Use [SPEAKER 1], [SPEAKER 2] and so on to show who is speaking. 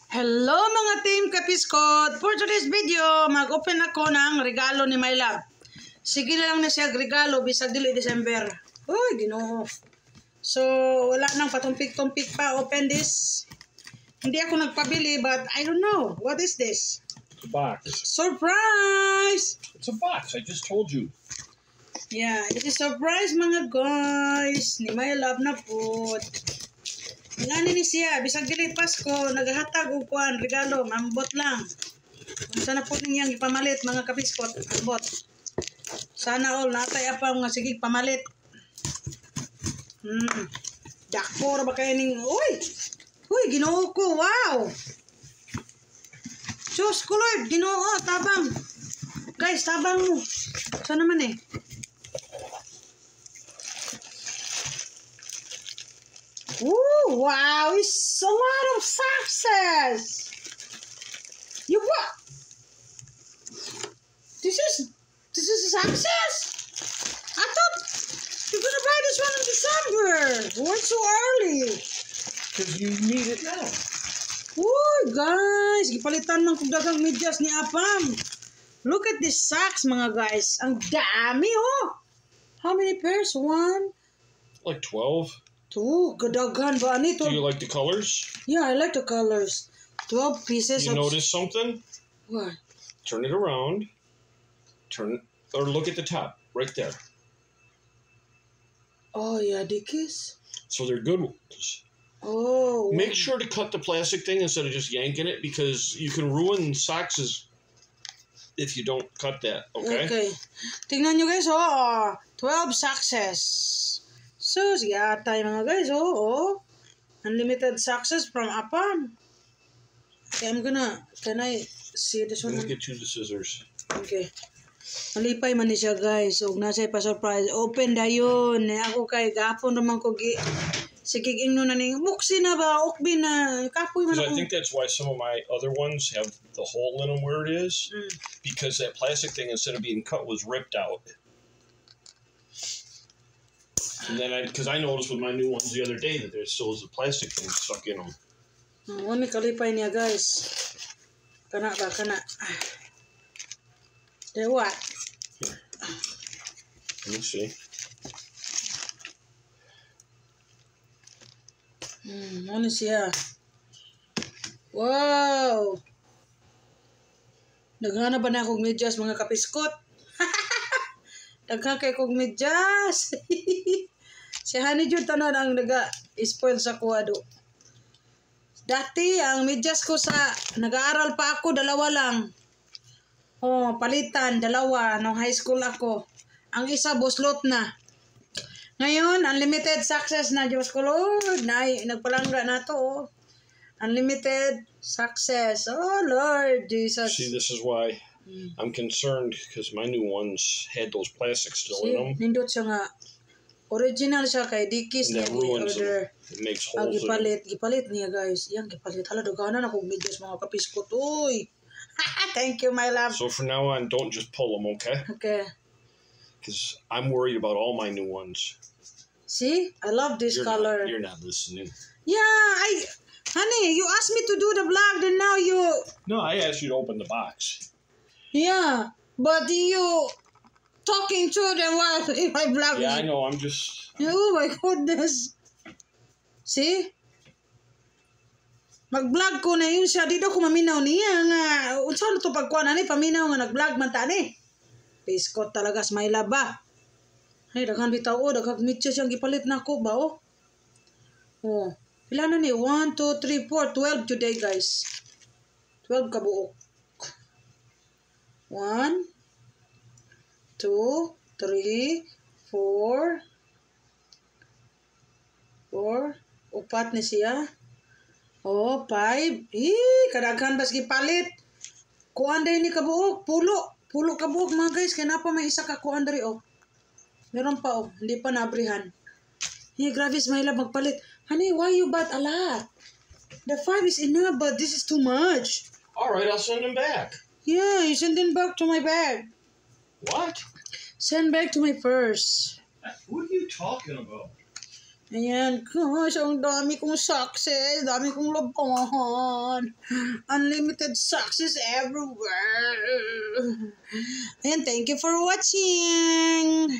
[SPEAKER 1] Hello mga team Kapiskot! For today's video, mag-open ako ng regalo ni my love. Sige na lang na siya regalo, bisag dili December. Uy, Ginoo. So, wala nang patumpik-tumpik pa. Open this. Hindi ako nagpabili, but I don't know. What is this?
[SPEAKER 2] It's a box.
[SPEAKER 1] Surprise!
[SPEAKER 2] It's a box. I just told you.
[SPEAKER 1] Yeah, it is surprise mga guys. Ni my love na po. Ngani ni siya, bisag dili Pasko, naghatag og kuan regalo, mambot lang. Sana po ninyang ipamalit mga kapiskot, ambot. Sana all natay apa nga sige pamalit. Dakor ba kay ning uy. Uy, Ginoo ko, wow. Diyos ko Lord, Ginoo, tabang. Guys, tabang mo. Sana man eh. Ooh, wow, it's a lot of success. You what? This is a success? I thought you're gonna buy this one in December. Why so early?
[SPEAKER 2] Because you need it now.
[SPEAKER 1] Ooh, guys, gipalitan man kog dagang medyas ni Apam. Look at this socks, mga guys. Ang dami, oh. How many pairs? 1,
[SPEAKER 2] Like 12.
[SPEAKER 1] 2, gadagan ba ani to?
[SPEAKER 2] Do you like the colors?
[SPEAKER 1] Yeah, I like the colors. 12 pieces
[SPEAKER 2] You
[SPEAKER 1] of...
[SPEAKER 2] notice something?
[SPEAKER 1] What?
[SPEAKER 2] Turn it around. Or look at the top. Right there.
[SPEAKER 1] Oh, yeah, Dickies.
[SPEAKER 2] So they're good ones.
[SPEAKER 1] Oh.
[SPEAKER 2] Make sure to cut the plastic thing instead of just yanking it, because you can ruin socks if you don't cut that, okay?
[SPEAKER 1] Okay. Tingnan nyo guys, oh. 12 success. So, sige atay mga guys, oh. Unlimited success from Apam. Okay, can I see this
[SPEAKER 2] I'm
[SPEAKER 1] one?
[SPEAKER 2] going to get you the scissors.
[SPEAKER 1] Okay. Malipay man ni siya guys. Huwag na siya pa-surprise. Open dayon. Ako kay gapon naman ko sige ingno na ning buksi na ba? Ukbi na. Kapoy man
[SPEAKER 2] Because I
[SPEAKER 1] ako.
[SPEAKER 2] think that's why some of my other ones have the hole in them where it is. Because that plastic thing, instead of being cut, was ripped out. And then because I noticed with my new ones the other day that there still is a plastic thing stuck in them.
[SPEAKER 1] Wani kalipay niya guys. Kana ba? Kana. Then what?
[SPEAKER 2] Here. Let me see.
[SPEAKER 1] Ano siya? Wow! Naghana ba na akong medyas mga kapiskot? Daghan kay kong medyas. Si Honey Jud tanan ang naga-spoil sa kuwado. Dati ang medyas ko sa nag-aaral pa ako, 2 lang. Oh, palitan, 2 nung high school ako. Ang isa buslot na. Ngayon, unlimited success na, Diyos ko Lord. Nagpalangga na to, oh. Unlimited success. Oh, Lord Jesus.
[SPEAKER 2] See, this is why I'm concerned, because my new ones had those plastics still in them.
[SPEAKER 1] Nindot siya nga. Original siya kay Dickies
[SPEAKER 2] And
[SPEAKER 1] niya
[SPEAKER 2] that ruins them.
[SPEAKER 1] order.
[SPEAKER 2] It makes holes in them.
[SPEAKER 1] Gipalit niya guys. Yan, gipalit. Hala, doganan akong medyas mga kapiskot. Uy. Thank you, my love.
[SPEAKER 2] So from now on, don't just pull them, okay?
[SPEAKER 1] Okay.
[SPEAKER 2] Because I'm worried about all my new ones.
[SPEAKER 1] See? I love this color.
[SPEAKER 2] You're not listening.
[SPEAKER 1] Yeah, honey, you asked me to do the vlog, then now you...
[SPEAKER 2] No, I asked you to open the box.
[SPEAKER 1] Yeah, but you talking to them while in my vlog.
[SPEAKER 2] Yeah, I know. I'm just...
[SPEAKER 1] Oh my goodness. See? Mag-vlog ko na yun siya. Dito ko maminaw niya nga. Unsa na ito pagkuha na ni? Paminaw nga nag-vlog man ta ni. Piskot talaga sa may laba. Ay, daghan bitaw o. Daghang mitya siyang gipalit na ako ba o? Oh. Pila na ni? 1, 2, 3, 4. 12 today guys. 12 kabuok. 1, 2, 3, 4. 4. Upat ni siya. Oh, 5. Kadaghan bas gipalit. Kuan day ni kabuok. Pulo kabuok mga guys. Kaya na pa may isa ka kuan dari oh. Meron pa oh. Hindi pa nabrihan. Grabe my love magpalit. Honey, why you bought a lot? The 5 is enough, but this is too much.
[SPEAKER 2] Alright, I'll send them back.
[SPEAKER 1] Yeah, you send them back to my bag.
[SPEAKER 2] What?
[SPEAKER 1] Send back to my purse.
[SPEAKER 2] What are you talking about?
[SPEAKER 1] Ayan, gosh, ang dami kong success, dami kong labahan. Unlimited success everywhere. Ayan, thank you for watching.